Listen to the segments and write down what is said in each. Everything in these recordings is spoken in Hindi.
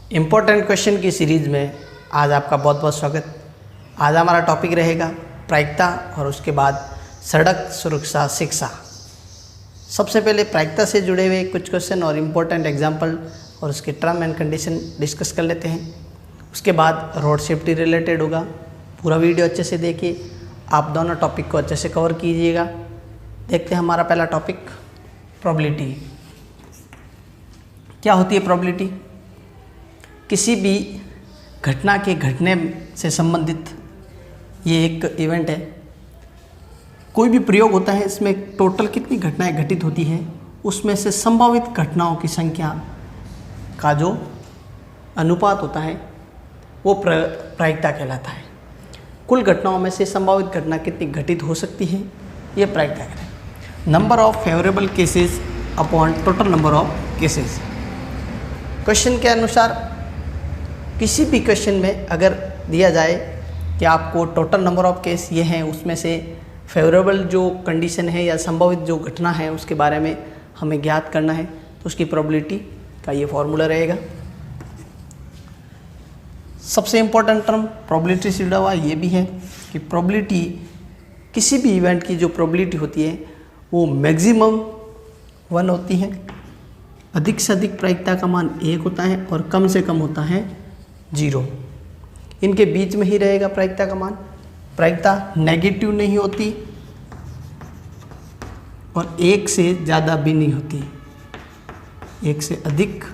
इम्पोर्टेंट क्वेश्चन की सीरीज़ में आज आपका बहुत बहुत स्वागत। आज हमारा टॉपिक रहेगा प्रायिकता और उसके बाद सड़क सुरक्षा शिक्षा। सबसे पहले प्रायिकता से जुड़े हुए कुछ क्वेश्चन और इम्पोर्टेंट एग्जाम्पल और उसके टर्म एंड कंडीशन डिस्कस कर लेते हैं। उसके बाद रोड सेफ्टी रिलेटेड होगा। पूरा वीडियो अच्छे से देखिए, आप दोनों टॉपिक को अच्छे से कवर कीजिएगा। देखते हैं हमारा पहला टॉपिक प्रोबेबिलिटी। क्या होती है प्रोबेबिलिटी? किसी भी घटना के घटने से संबंधित ये एक इवेंट है। कोई भी प्रयोग होता है, इसमें टोटल कितनी घटनाएं घटित होती हैं, उसमें से संभावित घटनाओं की संख्या का जो अनुपात होता है वो प्रायिकता कहलाता है। कुल घटनाओं में से संभावित घटना कितनी घटित हो सकती है, ये प्रायिकता है। Number of favourable cases upon total number of cases. Question के अनुसार किसी भी क्वेश्चन में अगर दिया जाए कि आपको टोटल नंबर ऑफ केस ये हैं, उसमें से फेवरेबल जो कंडीशन है या संभावित जो घटना है उसके बारे में हमें ज्ञात करना है, तो उसकी प्रोबेबिलिटी का ये फॉर्मूला रहेगा। सबसे इम्पोर्टेंट टर्म प्रोबेबिलिटी से जुड़ा हुआ ये भी है कि प्रोबेबिलिटी, किसी भी इवेंट की जो प्रोबेबिलिटी होती है वो मैक्सिमम 1 होती है। अधिक से अधिक प्रायिकता का मान 1 होता है और कम से कम होता है 0। इनके बीच में ही रहेगा प्रायिकता का मान। प्रायिकता नेगेटिव नहीं होती और 1 से ज़्यादा भी नहीं होती, 1 से अधिक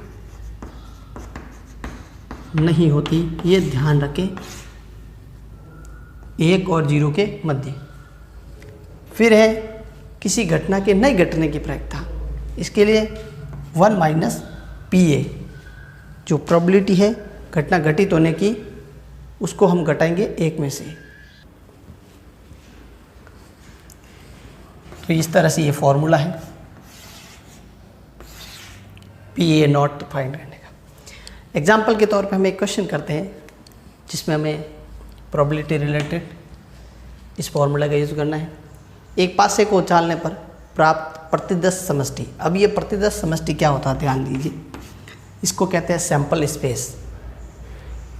नहीं होती, ये ध्यान रखें। 1 और 0 के मध्य। फिर है किसी घटना के नहीं घटने की प्रायिकता। इसके लिए 1 माइनस PA जो प्रोबेबिलिटी है घटना घटित होने की, उसको हम घटाएंगे 1 में से। तो इस तरह से ये फॉर्मूला है PA नॉट फाइंड करने का। एग्जाम्पल के तौर पे हम एक क्वेश्चन करते हैं जिसमें हमें प्रोबेबिलिटी रिलेटेड इस फॉर्मूला का यूज़ करना है। एक पासे को उछालने पर प्राप्त प्रतिदश समष्टि। अब ये प्रतिदश समष्टि क्या होता है, ध्यान दीजिए। इसको कहते हैं सैंपल स्पेस।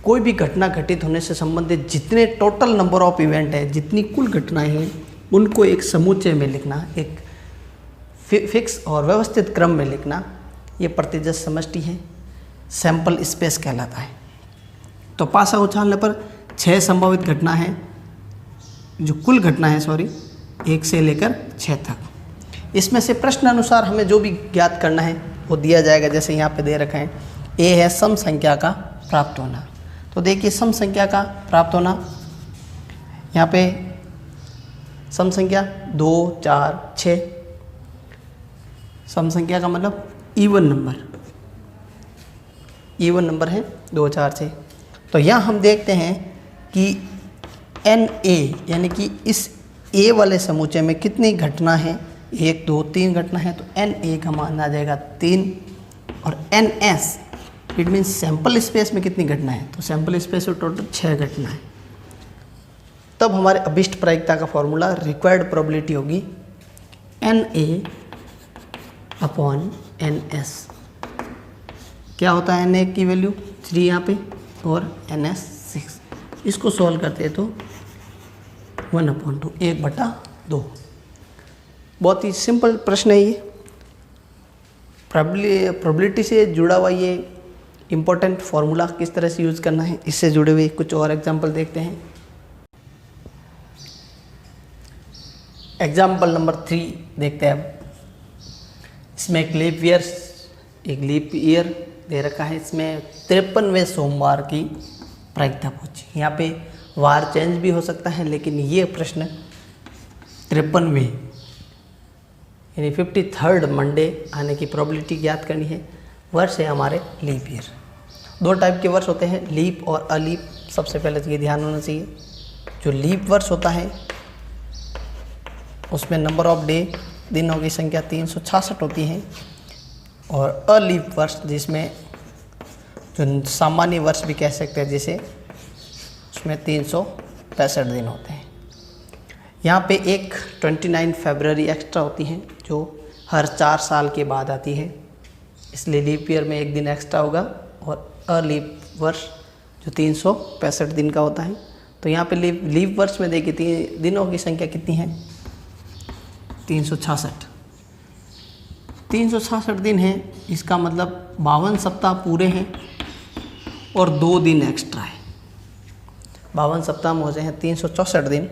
कोई भी घटना घटित होने से संबंधित जितने टोटल नंबर ऑफ इवेंट है, जितनी कुल घटनाएं हैं, उनको एक समुच्चय में लिखना, एक फिक्स और व्यवस्थित क्रम में लिखना, ये प्रतिदश समष्टि है, सैंपल स्पेस कहलाता है। तो पासा उछालने पर 6 संभावित घटना है, जो कुल घटना है 1 से लेकर 6 तक। इसमें से प्रश्न अनुसार हमें जो भी ज्ञात करना है वो दिया जाएगा। जैसे यहाँ पे दे रखा है, ए है सम संख्या का प्राप्त होना। तो देखिए सम संख्या का प्राप्त होना, यहाँ पे सम संख्या 2, 4, 6। सम संख्या का मतलब इवन नंबर है 2, 4, 6। तो यहाँ हम देखते हैं कि NA यानी कि इस A वाले समुच्चय में कितनी घटना है, 1, 2, 3 घटना है, तो NA का मान आ जाएगा 3। और NS it means sample space में कितनी घटना है, तो सैंपल स्पेस में टोटल 6 घटना है। तब हमारे अभिष्ट प्रायिकता का फॉर्मूला रिक्वायर्ड प्रोबेबिलिटी होगी NA अपॉन NS। क्या होता है NA की वैल्यू 3 यहाँ पे और NS 6। इसको सॉल्व करते हैं तो 1/2, 1/2। बहुत ही सिंपल प्रश्न है ये। प्रोबेबिलिटी से जुड़ा हुआ ये इम्पोर्टेंट फार्मूला किस तरह से यूज़ करना है, इससे जुड़े हुए कुछ और एग्जांपल देखते हैं। एग्जांपल नंबर 3 देखते हैं अब। इसमें एक लीप ईयर दे रखा है। इसमें 53वें सोमवार की प्रायिकता पूछी। यहाँ पे वार चेंज भी हो सकता है, लेकिन ये प्रश्न 53वें यानी 53rd मंडे आने की प्रोबेबिलिटी ज्ञात करनी है। वर्ष है हमारे लीप ईयर। 2 टाइप के वर्ष होते हैं, लीप और अलीप। सबसे पहले तो ये ध्यान होना चाहिए, जो लीप वर्ष होता है उसमें नंबर ऑफ दिनों की संख्या 366 होती है। और अलीप वर्ष जिसमें जो सामान्य वर्ष भी कह सकते हैं, जैसे उसमें 365 दिन होते हैं। यहाँ पे एक 29 फरवरी एक्स्ट्रा होती है जो हर 4 साल के बाद आती है, इसलिए लीप ईयर में एक दिन एक्स्ट्रा होगा और अलीप वर्ष जो 365 दिन का होता है। तो यहाँ पे लीप वर्ष में देखिए दिनों की संख्या कितनी है, 366। 366 दिन है, इसका मतलब 52 सप्ताह पूरे हैं और 2 दिन एक्स्ट्रा है। 52 सप्ताह में हो जाए हैं 364 दिन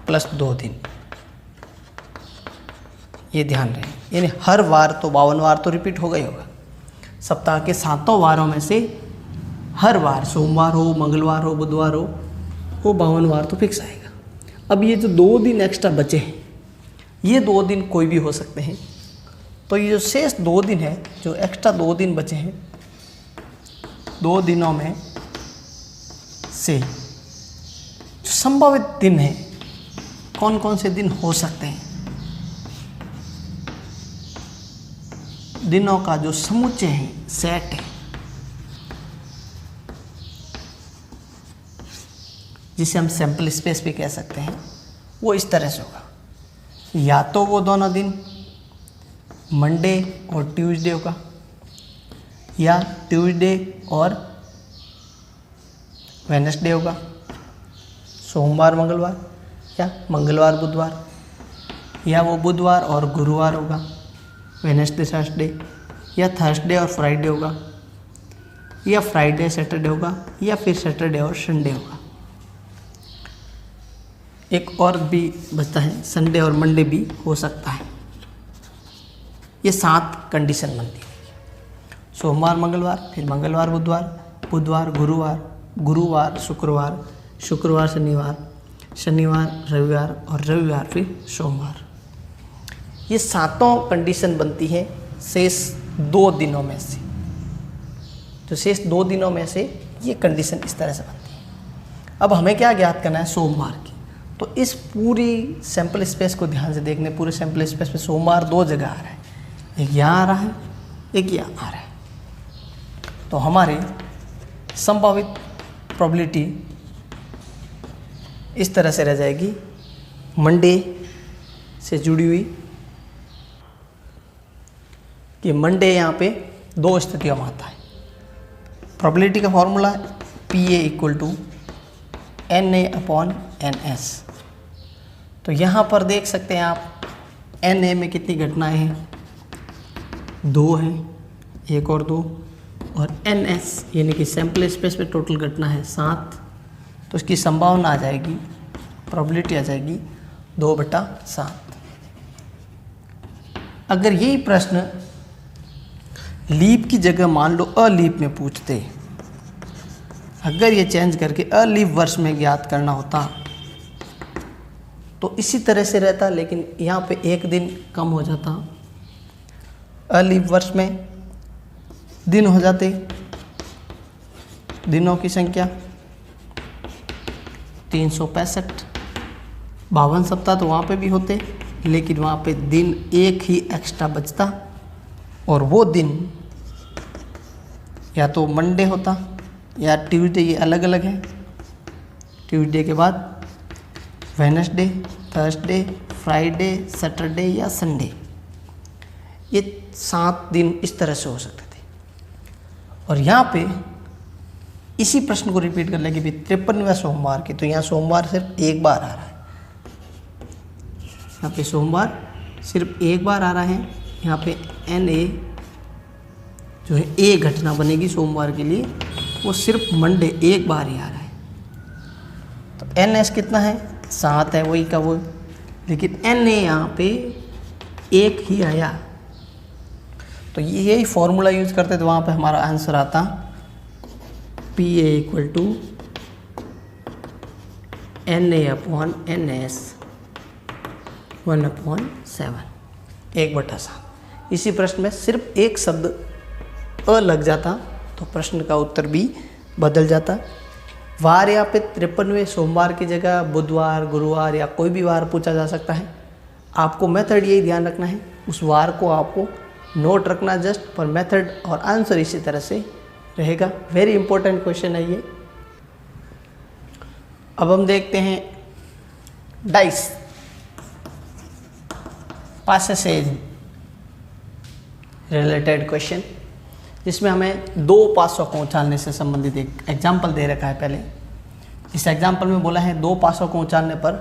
प्लस 2 दिन, ये ध्यान रहे। यानी हर वार तो 52 वार तो रिपीट होगा ही होगा। सप्ताह के 7 वारों में से हर वार, सोमवार हो, मंगलवार हो, बुधवार हो, वो 52 वार तो फिक्स आएगा। अब ये जो 2 दिन एक्स्ट्रा बचे हैं, ये 2 दिन कोई भी हो सकते हैं। तो ये जो शेष 2 दिन है, जो एक्स्ट्रा 2 दिन बचे हैं, 2 दिनों में से जो संभावित दिन है, कौन कौन से दिन हो सकते हैं, दिनों का जो समुच्चय है, सेट है, जिसे हम सैंपल स्पेस भी कह सकते हैं, वो इस तरह से होगा। या तो वो दोनों दिन मंडे और ट्यूसडे होगा, या ट्यूसडे और वेडनेसडे होगा, सोमवार मंगलवार, या मंगलवार बुधवार, या वो बुधवार और गुरुवार होगा, वेडनेसडे थर्सडे, या थर्सडे और फ्राइडे होगा, या फ्राइडे सैटरडे होगा, या फिर सैटरडे और संडे होगा। एक और भी बचता है, संडे और मंडे भी हो सकता है। ये 7 कंडीशन बनती है, सोमवार मंगलवार, फिर मंगलवार बुधवार, बुधवार गुरुवार, गुरुवार शुक्रवार, शुक्रवार शनिवार, शनिवार रविवार और रविवार फिर सोमवार। ये 7 कंडीशन बनती है शेष 2 दिनों में से। तो शेष 2 दिनों में से ये कंडीशन इस तरह से बनती है। अब हमें क्या ज्ञात करना है, सोमवार की। तो इस पूरी सैंपल स्पेस को ध्यान से देखने, पूरे सैंपल स्पेस में सोमवार 2 जगह आ रहा है, एक यहाँ आ रहा है, एक यहाँ आ रहा है। तो हमारे संभावित प्रोबेबिलिटी इस तरह से रह जाएगी, मंडे से जुड़ी हुई, कि मंडे यहाँ पे 2 स्थितियों में आता है। प्रोबेबिलिटी का फॉर्मूला PA = NA/NS। तो यहाँ पर देख सकते हैं आप, NA में कितनी घटनाएं हैं, 2 हैं, 1 और 2, और NS यानी कि सैंपल स्पेस पे टोटल घटना है 7। तो इसकी संभावना आ जाएगी, प्रोबेबिलिटी आ जाएगी 2/7। अगर यही प्रश्न लीप की जगह मान लो अलीप में पूछते, अगर ये चेंज करके अलीप वर्ष में ज्ञात करना होता तो इसी तरह से रहता, लेकिन यहाँ पे 1 दिन कम हो जाता। अलीप वर्ष में दिन हो जाते, दिनों की संख्या 365, 52 सप्ताह तो वहाँ पे भी होते, लेकिन वहाँ पे दिन 1 ही एक्स्ट्रा बचता, और वो दिन या तो मंडे होता या ट्यूसडे, ये अलग अलग है। ट्यूसडे के बाद वेडनेसडे, थर्सडे, फ्राइडे, सैटरडे या संडे, ये 7 दिन इस तरह से हो सकते थे। और यहाँ पे इसी प्रश्न को रिपीट कर लेंगे, 53वें सोमवार की, तो यहाँ सोमवार सिर्फ 1 बार आ रहा है, यहाँ पे सोमवार सिर्फ 1 बार आ रहा है। यहाँ पे NA जो है A घटना बनेगी सोमवार के लिए, वो सिर्फ मंडे 1 बार ही आ रहा है। तो NS कितना है, 7 है, वही का वो, लेकिन NA यहाँ पे 1 ही आया। तो यही फॉर्मूला यूज करते तो वहाँ पे हमारा आंसर आता PA = NA/NS 1/7, 1/7। इसी प्रश्न में सिर्फ एक शब्द अ लग जाता तो प्रश्न का उत्तर भी बदल जाता। वार यहाँ पे 53वें सोमवार की जगह बुधवार, गुरुवार या कोई भी वार पूछा जा सकता है। आपको मेथड यही ध्यान रखना है, उस वार को आपको नोट रखना जस्ट, पर मेथड और आंसर इसी तरह से रहेगा। वेरी इंपॉर्टेंट क्वेश्चन है ये। अब हम देखते हैं डाइस पासे से रिलेटेड क्वेश्चन। जिसमें हमें दो पासों को उछालने से संबंधित एक एग्जाम्पल दे रखा है। पहले इस एग्जाम्पल में बोला है दो पासों को उछालने पर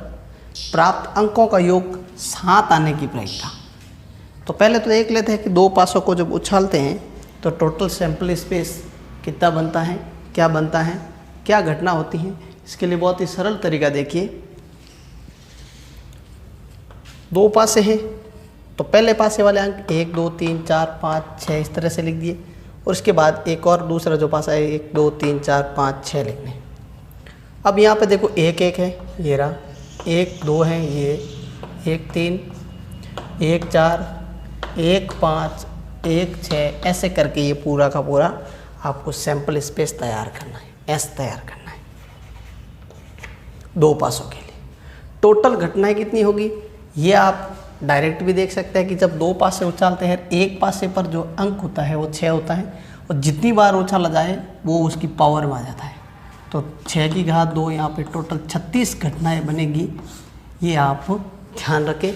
प्राप्त अंकों का योग 7 आने की प्रायिकता। तो पहले तो देख लेते हैं कि दो पासों को जब उछालते हैं तो टोटल सैंपल स्पेस कितना बनता है, क्या बनता है, क्या घटना होती है। इसके लिए बहुत ही सरल तरीका देखिए। दो पासे हैं तो पहले पासे वाले अंक 1 2 3 4 5 6 इस तरह से लिख दिए, और उसके बाद एक और दूसरा जो पासा है 1 2 3 4 5 6 लिखने। अब यहाँ पे देखो 1 1 है, ये रहा, 1 2 है, ये 1 3 1 4 1 5 1 6 ऐसे करके ये पूरा का पूरा आपको सैंपल स्पेस तैयार करना है, एस तैयार करना है दो पासों के लिए। टोटल घटनाएं कितनी होगी ये आप डायरेक्ट भी देख सकते हैं कि जब दो पासे उछालते हैं एक पासे पर जो अंक होता है वो 6 होता है, और जितनी बार उछाला जाए वो उसकी पावर में आ जाता है। तो 6 की घात 2 यहाँ पे टोटल 36 घटनाएं बनेगी। ये आप ध्यान रखें।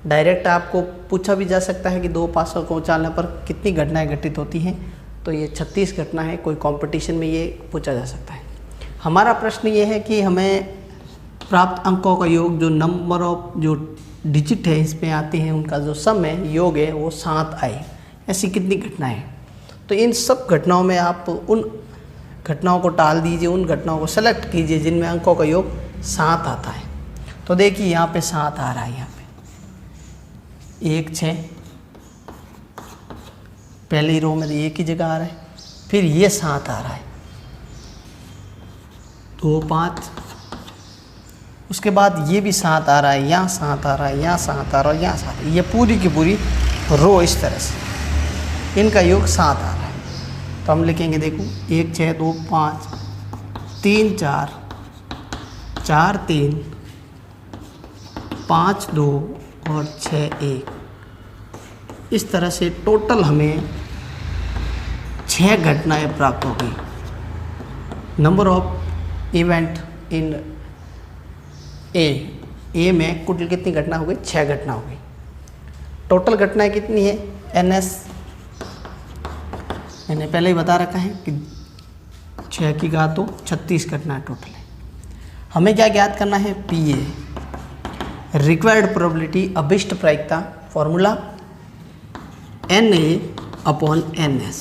डायरेक्ट आपको पूछा भी जा सकता है कि दो पासों को उछालने पर कितनी घटनाएं घटित होती हैं, तो ये 36 घटना है। कोई कंपटीशन में ये पूछा जा सकता है। हमारा प्रश्न ये है कि हमें प्राप्त अंकों का योग जो नंबर ऑफ जो डिजिट है इसमें आते हैं उनका जो सम है, योग है, वो 7 आए। ऐसी कितनी घटनाएं। तो इन सब घटनाओं में आप उन घटनाओं को टाल दीजिए, उन घटनाओं को सेलेक्ट कीजिए जिनमें अंकों का योग 7 आता है। तो देखिए यहाँ पे 7 आ रहा है, यहाँ पे 1 6 पहली रो में एक ही जगह आ रहा है, फिर ये 7 आ रहा है, 2 5, उसके बाद ये भी 7 आ रहा है, यहाँ 7 आ रहा है, यहाँ 7 आ रहा है, यहाँ 7। ये पूरी की पूरी रो इस तरह से इनका योग 7 आ रहा है। तो हम लिखेंगे, देखो 1 6 2 5 3 4 4 3 5 2 और 6 1। इस तरह से टोटल हमें 6 घटनाएं प्राप्त हो गई। नंबर ऑफ इवेंट इन ए में कुल कितनी घटना हो गई, 6 घटना हो गई। टोटल घटनाएं कितनी है, NS मैंने पहले ही बता रखा है कि 6 की घात तो 36 घटनाएं टोटल है। हमें क्या ज्ञात करना है, PA रिक्वायर्ड प्रोबेबिलिटी अभिष्ट प्रायिकता, फॉर्मूला NA/NS।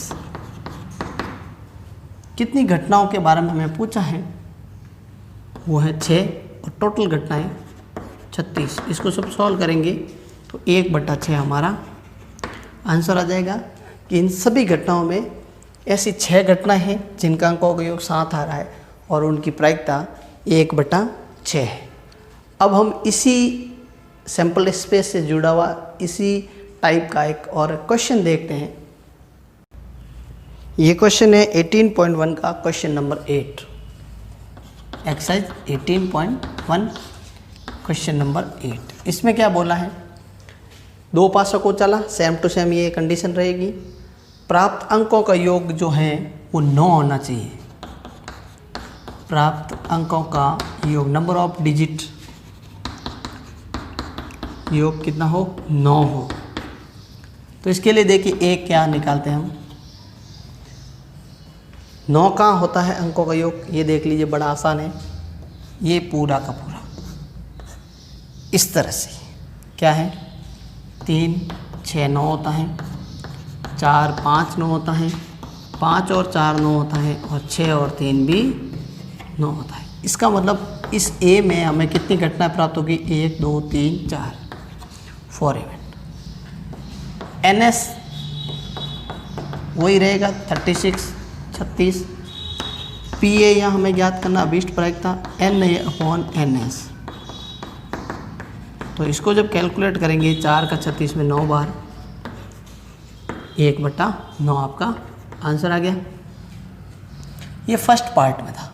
कितनी घटनाओं के बारे में हमें पूछा है, वो है 6 और टोटल घटनाएं 36। इसको सब सॉल्व करेंगे तो 1/6 हमारा आंसर आ जाएगा कि इन सभी घटनाओं में ऐसी 6 घटनाएं हैं जिनका अंकों का योग 7 आ रहा है और उनकी प्रायिकता 1/6 है। अब हम इसी सैंपल स्पेस से जुड़ा हुआ इसी टाइप का एक और क्वेश्चन देखते हैं। ये क्वेश्चन है 18.1 का question number 8, exercise 18.1 question number 8। इसमें क्या बोला है, दो पासों को चला, सेम टू सेम ये कंडीशन रहेगी। प्राप्त अंकों का योग जो है वो 9 होना चाहिए। प्राप्त अंकों का योग नंबर ऑफ डिजिट योग कितना हो, 9 हो। तो इसके लिए देखिए एक क्या निकालते हैं हम, 9 कहाँ होता है अंकों का योग, ये देख लीजिए, बड़ा आसान है। ये पूरा का पूरा इस तरह से क्या है, 3 6 9 होता है, 4 5 9 होता है, 5 और 4 9 होता है, और 6 और 3 भी 9 होता है। इसका मतलब इस A में हमें कितनी घटनाएं प्राप्त होगी, 1 2 3 4 4 इवेंट। NS वही रहेगा 36 36। PA यहाँ हमें ज्ञात करना अभिष्ट प्रायिकता NA/NS। तो इसको जब कैलकुलेट करेंगे 4 का 36 में 9 बार 1/9 आपका आंसर आ गया। ये फर्स्ट पार्ट में था।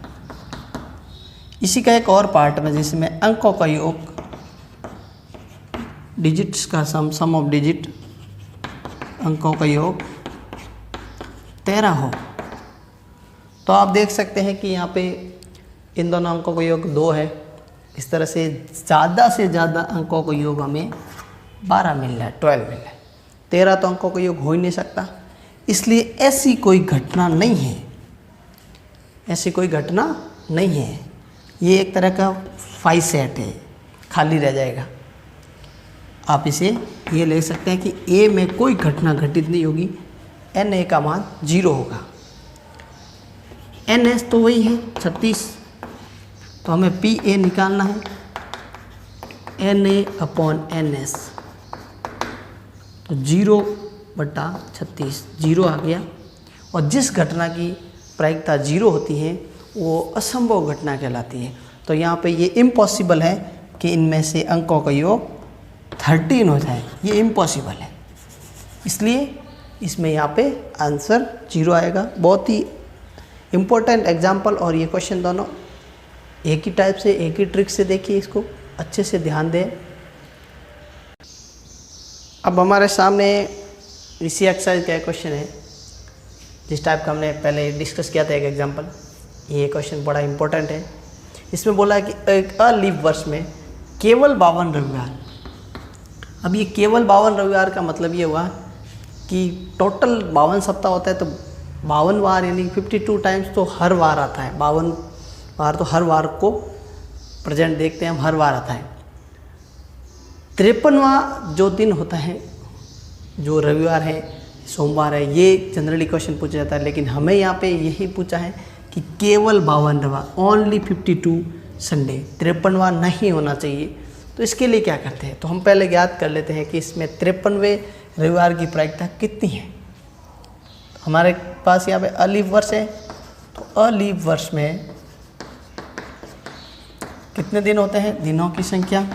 इसी का एक और पार्ट में जिसमें अंकों का योग डिजिट्स का सम ऑफ डिजिट अंकों का योग 13 हो, तो आप देख सकते हैं कि यहाँ पे इन दोनों अंकों का योग 2 है। इस तरह से ज़्यादा अंकों का योग हमें 12 मिल रहा है, 12 मिल रहा है। 13 तो अंकों का योग हो ही नहीं सकता, इसलिए ऐसी कोई घटना नहीं है, ऐसी कोई घटना नहीं है। ये एक तरह का फाई सेट है, खाली रह जाएगा। आप इसे ये ले सकते हैं कि ए में कोई घटना घटित नहीं होगी, एन ए का मान 0 होगा। एन एस तो वही है 36, तो हमें पी ए निकालना है, N A upon N S, तो 0/36 0 आ गया। और जिस घटना की प्रायिकता 0 होती है वो असंभव घटना कहलाती है। तो यहाँ पे ये इम्पॉसिबल है कि इनमें से अंकों का योग 13 हो जाए, ये इम्पॉसिबल है। इसलिए इसमें यहाँ पे आंसर 0 आएगा। बहुत ही इम्पोर्टेंट एग्जाम्पल, और ये क्वेश्चन दोनों एक ही टाइप से, एक ही ट्रिक से देखिए, इसको अच्छे से ध्यान दें। अब हमारे सामने इसी एक्सरसाइज का क्वेश्चन है जिस टाइप का हमने पहले डिस्कस किया था एक एग्जाम्पल। ये क्वेश्चन बड़ा इंपॉर्टेंट है। इसमें बोला है कि एक अलीप वर्ष में केवल 52 रविवार। अब ये केवल 52 रविवार का मतलब ये हुआ कि टोटल 52 सप्ताह होता है, तो 52 बार यानी 52 टाइम्स तो हर वार आता है। 52 बार तो हर वार को प्रेजेंट देखते हैं हम, हर वार आता है। 53वां जो दिन होता है, जो रविवार है, सोमवार है, ये जनरली क्वेश्चन पूछा जाता है। लेकिन हमें यहाँ पे यही पूछा है कि केवल 52 रविवार, ओनली 52 संडे, 53वां नहीं होना चाहिए। तो इसके लिए क्या करते हैं, तो हम पहले ज्ञात कर लेते हैं कि इसमें 53वें रविवार की प्रायिकता कितनी है। हमारे पास यहाँ पे अलीप वर्ष है, तो अलीप वर्ष में कितने दिन होते हैं, दिनों की संख्या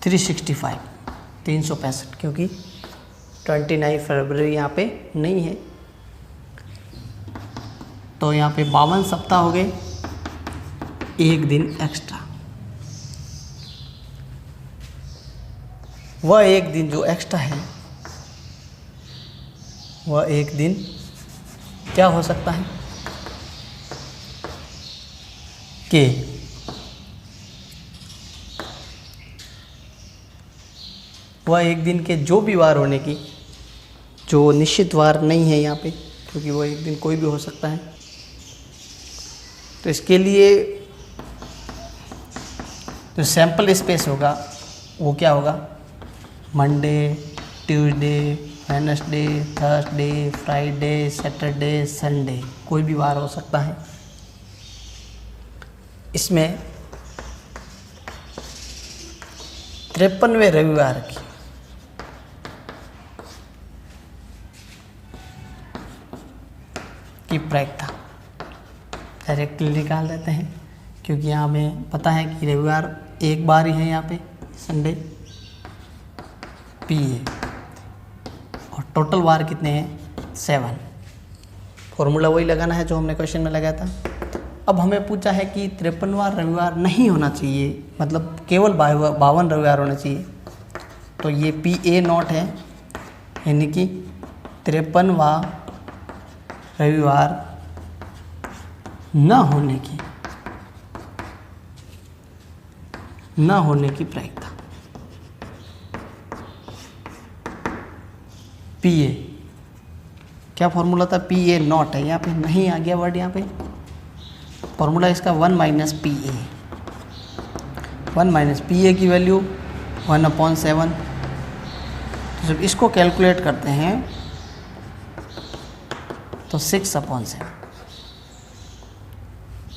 365, क्योंकि 29 फरवरी यहाँ पे नहीं है। तो यहाँ पे 52 सप्ताह हो गए, एक दिन एक्स्ट्रा। वह एक दिन जो एक्स्ट्रा है, वह एक दिन क्या हो सकता है कि वह एक दिन के जो भी वार होने की, जो निश्चित वार नहीं है यहाँ पे, क्योंकि वह एक दिन कोई भी हो सकता है। तो इसके लिए जो सैंपल स्पेस होगा वो क्या होगा, Monday, Tuesday, Wednesday, Thursday, Friday, Saturday, Sunday, कोई भी वार हो सकता है। इसमें 53वें रविवार की प्रायिकता डायरेक्टली निकाल देते हैं, क्योंकि यहाँ हमें पता है कि रविवार एक बार ही है यहाँ पे, संडे पी ए, और टोटल वार कितने हैं 7। फॉर्मूला वही लगाना है जो हमने क्वेश्चन में लगाया था। अब हमें पूछा है कि 53वां रविवार नहीं होना चाहिए, मतलब केवल 52 रविवार होना चाहिए। तो ये पी ए नॉट है, यानी कि 53वां रविवार न होने की प्रायिकता पी ए, क्या फॉर्मूला था, पी ए नॉट है, यहाँ पे नहीं आ गया वर्ड, यहाँ पे फॉर्मूला इसका 1 minus P A. 1 minus P A की वैल्यू 1/7। तो जब इसको कैलकुलेट करते हैं तो 6/7,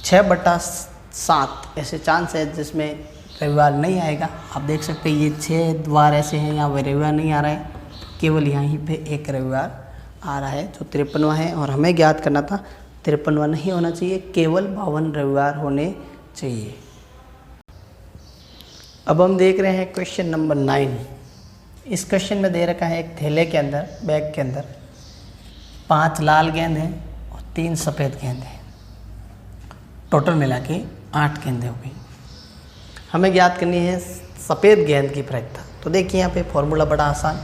6/7 ऐसे चांस है जिसमें रविवार नहीं आएगा। आप देख सकते हैं ये 6 वार ऐसे हैं यहाँ पे रविवार नहीं आ रहा है, केवल यहीं पे एक रविवार आ रहा है जो 53वां है। और हमें ज्ञात करना था 53वां नहीं होना चाहिए, केवल 52 रविवार होने चाहिए। अब हम देख रहे हैं क्वेश्चन नंबर 9। इस क्वेश्चन में दे रखा है एक थैले के अंदर, बैग के अंदर 5 लाल गेंद हैं और 3 सफ़ेद गेंद हैं, टोटल मिला के 8 गेंदें हो गई। हमें ज्ञात करनी है सफ़ेद गेंद की प्रायिकता। तो देखिए यहाँ पे फॉर्मूला बड़ा आसान,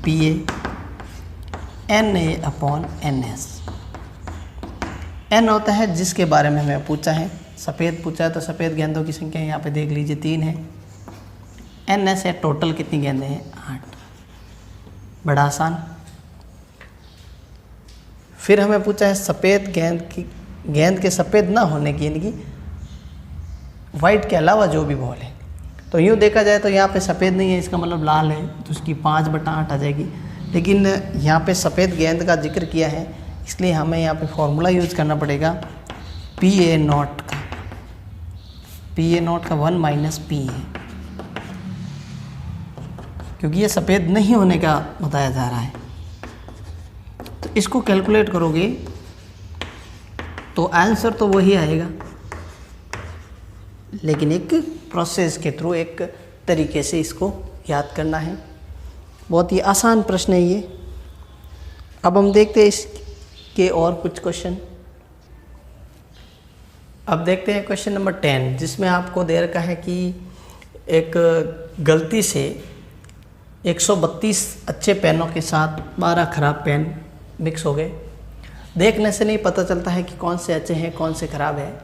P A N A upon N S. N होता है जिसके बारे में हमें पूछा है, सफ़ेद पूछा है तो सफ़ेद गेंदों की संख्या यहाँ पे देख लीजिए 3 है। एन एस है, टोटल कितनी गेंदें हैं? 8। बड़ा आसान। फिर हमें पूछा है सफ़ेद गेंद के सफ़ेद ना होने की, यानी कि वाइट के अलावा जो भी बॉल है। तो यूँ देखा जाए तो यहाँ पे सफ़ेद नहीं है, इसका मतलब लाल है, तो उसकी 5/8 आ जाएगी। लेकिन यहाँ पे सफ़ेद गेंद का जिक्र किया है, इसलिए हमें यहाँ पे फॉर्मूला यूज़ करना पड़ेगा PA0 का। PA0 का 1 माइनस PA, क्योंकि ये सफ़ेद नहीं होने का बताया जा रहा है। तो इसको कैलकुलेट करोगे तो आंसर तो वही आएगा, लेकिन एक प्रोसेस के थ्रू, एक तरीके से इसको याद करना है। बहुत ही आसान प्रश्न है ये। अब हम देखते हैं इसके और कुछ क्वेश्चन। अब देखते हैं क्वेश्चन नंबर 10, जिसमें आपको दे रखा है कि एक गलती से 132 अच्छे पेनों के साथ 12 खराब पेन मिक्स हो गए। देखने से नहीं पता चलता है कि कौन से अच्छे हैं, कौन से खराब है,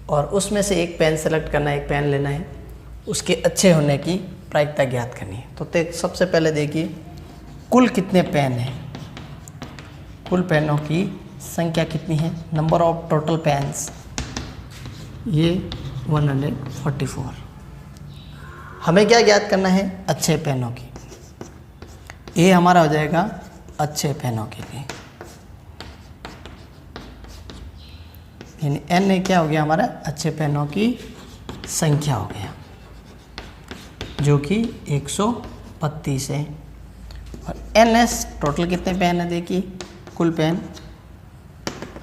और उसमें से एक पेन सेलेक्ट करना है, एक पेन लेना है, उसके अच्छे होने की प्रायिकता ज्ञात करनी है। तो सबसे पहले देखिए कुल कितने पेन हैं, कुल पेनों की संख्या कितनी है, नंबर ऑफ टोटल पेन्स, ये 144। हमें क्या ज्ञात करना है? अच्छे पेनों की। ये हमारा हो जाएगा अच्छे पेनों के लिए, यानी एन ए क्या हो गया हमारा? अच्छे पेनों की संख्या हो गया, जो कि 132 है। और एन एस टोटल कितने पेन है? देखिए कुल पेन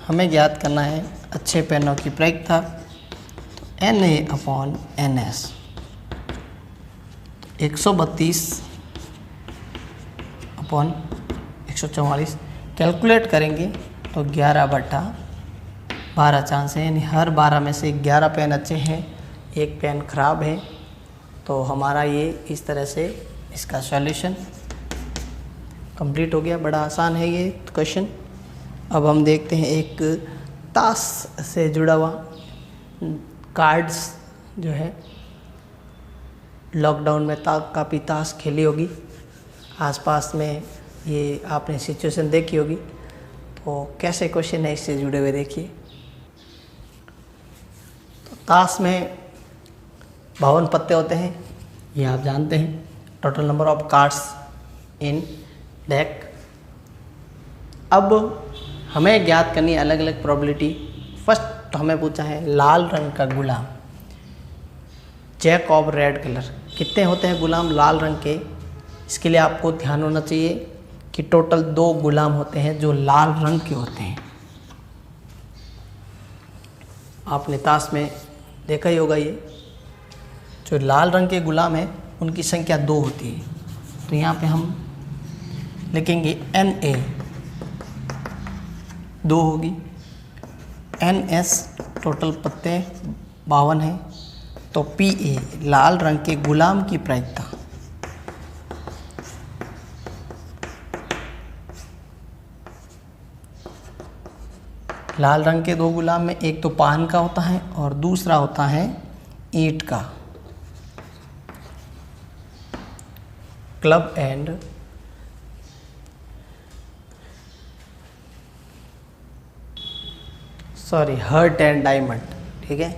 हमें ज्ञात करना है अच्छे पेनों की प्रायिकता, तो N A upon N S 132 upon 144 calculate करेंगे तो 11/12 चांस है, यानी हर 12 में से 11 पेन अच्छे हैं, एक पेन खराब है। तो हमारा ये इस तरह से इसका सॉल्यूशन कंप्लीट हो गया। बड़ा आसान है ये क्वेश्चन। अब हम देखते हैं एक ताश से जुड़ा हुआ कार्ड्स जो है, लॉकडाउन में काफ़ी ताश खेली होगी, आसपास में ये आपने सिचुएशन देखी होगी। तो कैसे क्वेश्चन है इससे जुड़े हुए देखिए। तो ताश में 52 पत्ते होते हैं, ये आप जानते हैं। Total number of cards in deck. अब हमें ज्ञात करनी है अलग अलग प्रोबेबिलिटी। फर्स्ट हमें पूछा है लाल रंग का गुलाम, जैक ऑफ रेड कलर, कितने होते हैं गुलाम लाल रंग के? इसके लिए आपको ध्यान होना चाहिए कि टोटल 2 गुलाम होते हैं जो लाल रंग के होते हैं। आपने ताश में देखा ही होगा, ये जो लाल रंग के गुलाम हैं उनकी संख्या 2 होती है। तो यहाँ पे हम लिखेंगे NA 2 होगी, NS टोटल पत्ते 52 हैं, तो PA लाल रंग के गुलाम की प्रायिकता लाल रंग के 2 गुलाम में एक तो पान का होता है और दूसरा होता है ईंट का। Club and heart and diamond, ठीक है।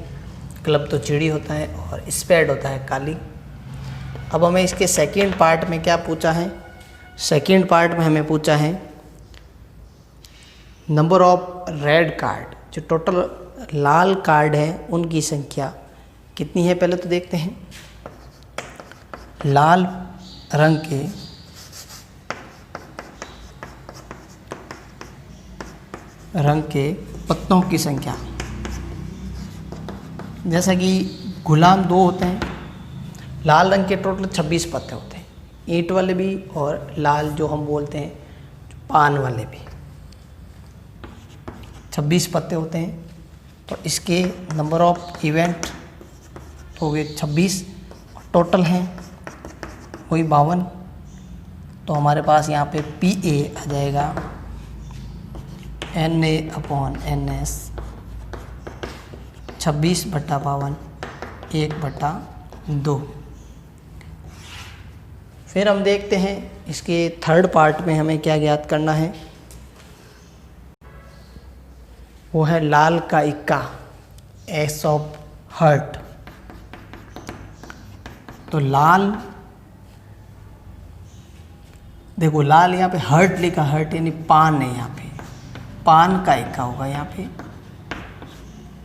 क्लब तो चिड़ी होता है और स्पेड होता है काली। अब हमें इसके सेकंड पार्ट में क्या पूछा है? सेकंड पार्ट में हमें पूछा है नंबर ऑफ रेड कार्ड, जो टोटल लाल कार्ड है उनकी संख्या कितनी है। पहले तो देखते हैं लाल रंग के पत्तों की संख्या। जैसा कि गुलाम 2 होते हैं, लाल रंग के टोटल 26 पत्ते होते हैं, ईंट वाले भी और लाल जो हम बोलते हैं पान वाले भी 26 पत्ते होते हैं। तो इसके नंबर ऑफ इवेंट हो गए 26, टोटल हैं वही 52। तो हमारे पास यहाँ पे PA आ जाएगा NA अपॉन NS 26/52 1/2। फिर हम देखते हैं इसके थर्ड पार्ट में हमें क्या ज्ञात करना है, वो है लाल का इक्का, एस ऑफ हर्ट। तो लाल, देखो लाल यहाँ पे हर्ट लिखा, हर्ट यानी पान है, यहाँ पे पान का इक्का होगा यहाँ पे।